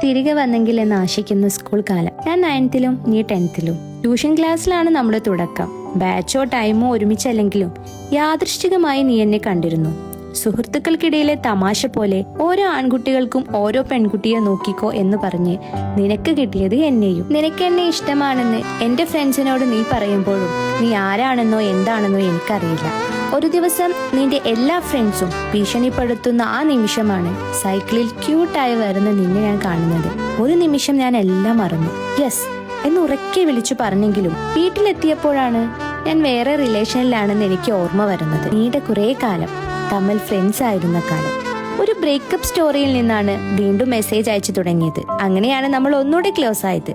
തിരികെ വന്നെങ്കിൽ എന്ന് ആശിക്കുന്ന സ്കൂൾ കാലം. ഞാൻ 9th-ലും നീ 10th-ലും. ട്യൂഷൻ ക്ലാസ്സിലാണ് നമ്മുടെ തുടക്കം. ബാച്ചോ ടൈമോ ഒരുമിച്ചല്ലെങ്കിലും യാദൃശ്ചികമായി നീ എന്നെ കണ്ടിരുന്നു. സുഹൃത്തുക്കൾക്കിടയിലെ തമാശ പോലെ ഓരോ ആൺകുട്ടികൾക്കും ഓരോ പെൺകുട്ടിയെ നോക്കിക്കോ എന്ന് പറഞ്ഞ് നിനക്ക് കിട്ടിയത് എന്നെയും. നിനക്ക് എന്നെ ഇഷ്ടമാണെന്ന് എന്റെ ഫ്രണ്ട്സിനോട് നീ പറയുമ്പോഴും നീ ആരാണെന്നോ എന്താണെന്നോ എനിക്കറിയില്ല. ഒരു ദിവസം നിന്റെ എല്ലാ ഫ്രണ്ട്സും ഭീഷണിപ്പെടുത്തുന്ന ആ നിമിഷമാണ് സൈക്കിളിൽ ക്യൂട്ടായി വരുന്ന നിന്നെ ഞാൻ കാണുന്നത്. ഒരു നിമിഷം ഞാൻ എല്ലാം മറന്നു. യെസ് എന്ന് ഉറക്കെ വിളിച്ചു പറഞ്ഞെങ്കിലും വീട്ടിലെത്തിയപ്പോഴാണ് ഞാൻ വേറെ റിലേഷനിലാണെന്ന് എനിക്ക് ഓർമ്മ വരുന്നത്. നീണ്ട കുറെ കാലം തമ്മിൽ ഫ്രണ്ട്സ് ആയിരുന്ന കാലം. ഒരു ബ്രേക്കപ്പ് സ്റ്റോറിയിൽ നിന്നാണ് വീണ്ടും മെസ്സേജ് അയച്ചു തുടങ്ങിയത്. അങ്ങനെയാണ് നമ്മൾ ഒന്നുകൂടെ ക്ലോസ് ആയത്.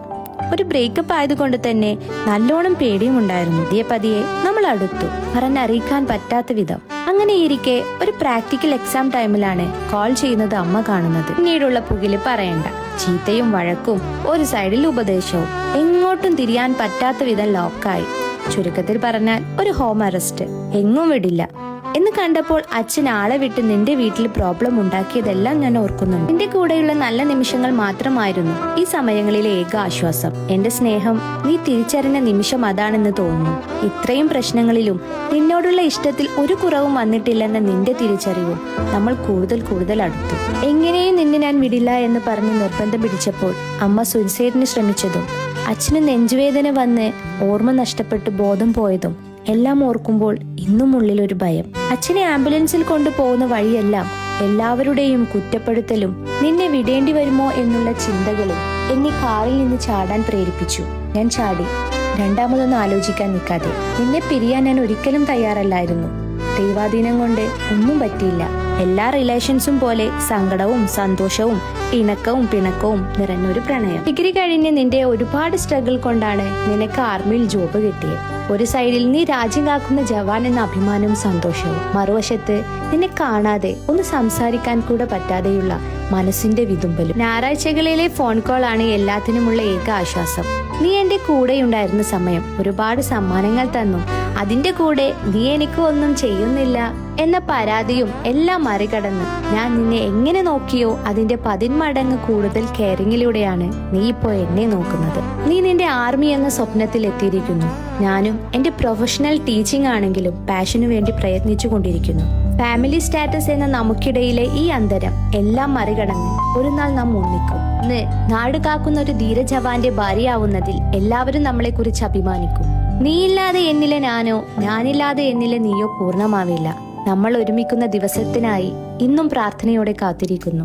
ഒരു ബ്രേക്കപ്പ് ആയതുകൊണ്ട് തന്നെ നല്ലോണം പേടിയും ഉണ്ടായിരുന്നു. പതിയെ നമ്മൾ അടുത്തു, പറഞ്ഞറിയിക്കാൻ പറ്റാത്ത വിധം. അങ്ങനെ ഇരിക്കെ ഒരു പ്രാക്ടിക്കൽ എക്സാം ടൈമിലാണ് കോൾ ചെയ്യുന്നത് അമ്മ കാണുന്നത്. പിന്നീടുള്ള പുകില് പറയണ്ട, ചീത്തയും വഴക്കും, ഒരു സൈഡിൽ ഉപദേശവും, എങ്ങോട്ടും തിരിയാൻ പറ്റാത്ത വിധം ലോക്കായി. ചുരുക്കത്തിൽ പറഞ്ഞാൽ ഒരു ഹോം അറസ്റ്റ്, എങ്ങും വിടില്ല എന്ന് കണ്ടപ്പോൾ അച്ഛൻ ആളെ വിട്ട് നിന്റെ വീട്ടിൽ പ്രോബ്ലം ഉണ്ടാക്കിയതെല്ലാം ഞാൻ ഓർക്കുന്നുണ്ട്. നിന്റെ കൂടെയുള്ള നല്ല നിമിഷങ്ങൾ മാത്രമായിരുന്നു ഈ സമയങ്ങളിലെ ഏക ആശ്വാസം. എന്റെ സ്നേഹം നീ തിരിച്ചറിഞ്ഞ നിമിഷം അതാണെന്ന് തോന്നുന്നു. ഇത്രയും പ്രശ്നങ്ങളിലും നിന്നോടുള്ള ഇഷ്ടത്തിൽ ഒരു കുറവും വന്നിട്ടില്ലെന്ന നിന്റെ തിരിച്ചറിവും നമ്മൾ കൂടുതൽ അടുത്തു. എങ്ങനെയും നിന്നെ ഞാൻ വിടില്ല എന്ന് പറഞ്ഞ് നിർബന്ധം പിടിച്ചപ്പോൾ അമ്മ സുയിസൈഡിന് ശ്രമിച്ചതും അച്ഛന് നെഞ്ചുവേദന വന്ന് ഓർമ്മ നഷ്ടപ്പെട്ട് ബോധം പോയതും എല്ലാം ഓർക്കുമ്പോൾ ഇന്നും ഉള്ളിലൊരു ഭയം. അച്ഛനെ ആംബുലൻസിൽ കൊണ്ടുപോകുന്ന വഴിയെല്ലാം എല്ലാവരുടെയും കുറ്റപ്പെടുത്തലും നിന്നെ വിടേണ്ടി വരുമോ എന്നുള്ള ചിന്തകളും എന്നെ കാറിൽ നിന്ന് ചാടാൻ പ്രേരിപ്പിച്ചു. ഞാൻ ചാടി, രണ്ടാമതൊന്നും ആലോചിക്കാൻ നിൽക്കാതെ. നിന്നെ പിരിയാൻ ഞാൻ ഒരിക്കലും തയ്യാറല്ലായിരുന്നു. ദൈവാധീനം കൊണ്ട് ഒന്നും പറ്റിയില്ല. എല്ലാ റിലേഷൻസും പോലെ സങ്കടവും സന്തോഷവും ഇണക്കവും പിണക്കവും നിറഞ്ഞൊരു പ്രണയം. ഡിഗ്രി കഴിഞ്ഞ് നിന്റെ ഒരുപാട് സ്ട്രഗിൾ കൊണ്ടാണ് നിനക്ക് ആർമിയിൽ ജോബ് കിട്ടിയത്. ഒരു സൈഡിൽ നീ രാജ്യം കാക്കുന്ന ജവാൻ എന്ന അഭിമാനവും സന്തോഷവും, മറുവശത്ത് നിന്നെ കാണാതെ ഒന്ന് സംസാരിക്കാൻ കൂടെ പറ്റാതെയുള്ള മനസ്സിന്റെ വിതുമ്പലും. ഞായറാഴ്ചകളിലെ ഫോൺ കോൾ ആണ് എല്ലാത്തിനുമുള്ള ഏക ആശ്വാസം. നീ എന്റെ കൂടെയുണ്ടായിരുന്ന സമയം ഒരുപാട് സമ്മാനങ്ങൾ തന്നു. അതിന്റെ കൂടെ നീ എനിക്ക് ഒന്നും ചെയ്യുന്നില്ല എന്ന പരാതിയും എല്ലാം മറികടന്ന് ഞാൻ നിന്നെ എങ്ങനെ നോക്കിയോ അതിന്റെ 10 മടങ്ങ് കൂടുതൽ കെയറിങ്ങിലൂടെയാണ് നീ ഇപ്പോൾ എന്നെ നോക്കുന്നത്. നീ നിന്റെ ആർമി എന്ന സ്വപ്നത്തിൽ എത്തിയിരിക്കുന്നു. ഞാനും എന്റെ പ്രൊഫഷണൽ ടീച്ചിങ് ആണെങ്കിലും പാഷനു വേണ്ടി പ്രയത്നിച്ചു കൊണ്ടിരിക്കുന്നു. ഫാമിലി സ്റ്റാറ്റസ് എന്ന നമുക്കിടയിലെ ഈ അന്തരം എല്ലാം മറികടന്ന് ഒരു നാൾ നാം ഒന്നിക്കും. ഇന്ന് നാട് കാക്കുന്ന ഒരു ധീര ജവാന്റെ ഭാര്യയാവുന്നതിൽ എല്ലാവരും നമ്മളെ കുറിച്ച് അഭിമാനിക്കും. നീയില്ലാതെ എന്നിലെ ഞാനോ ഞാനില്ലാതെ എന്നിലെ നീയോ പൂർണ്ണമാവില്ല. നമ്മൾ ഒരുമിക്കുന്ന ദിവസത്തിനായി ഇന്നും പ്രാർത്ഥനയോടെ കാത്തിരിക്കുന്നു.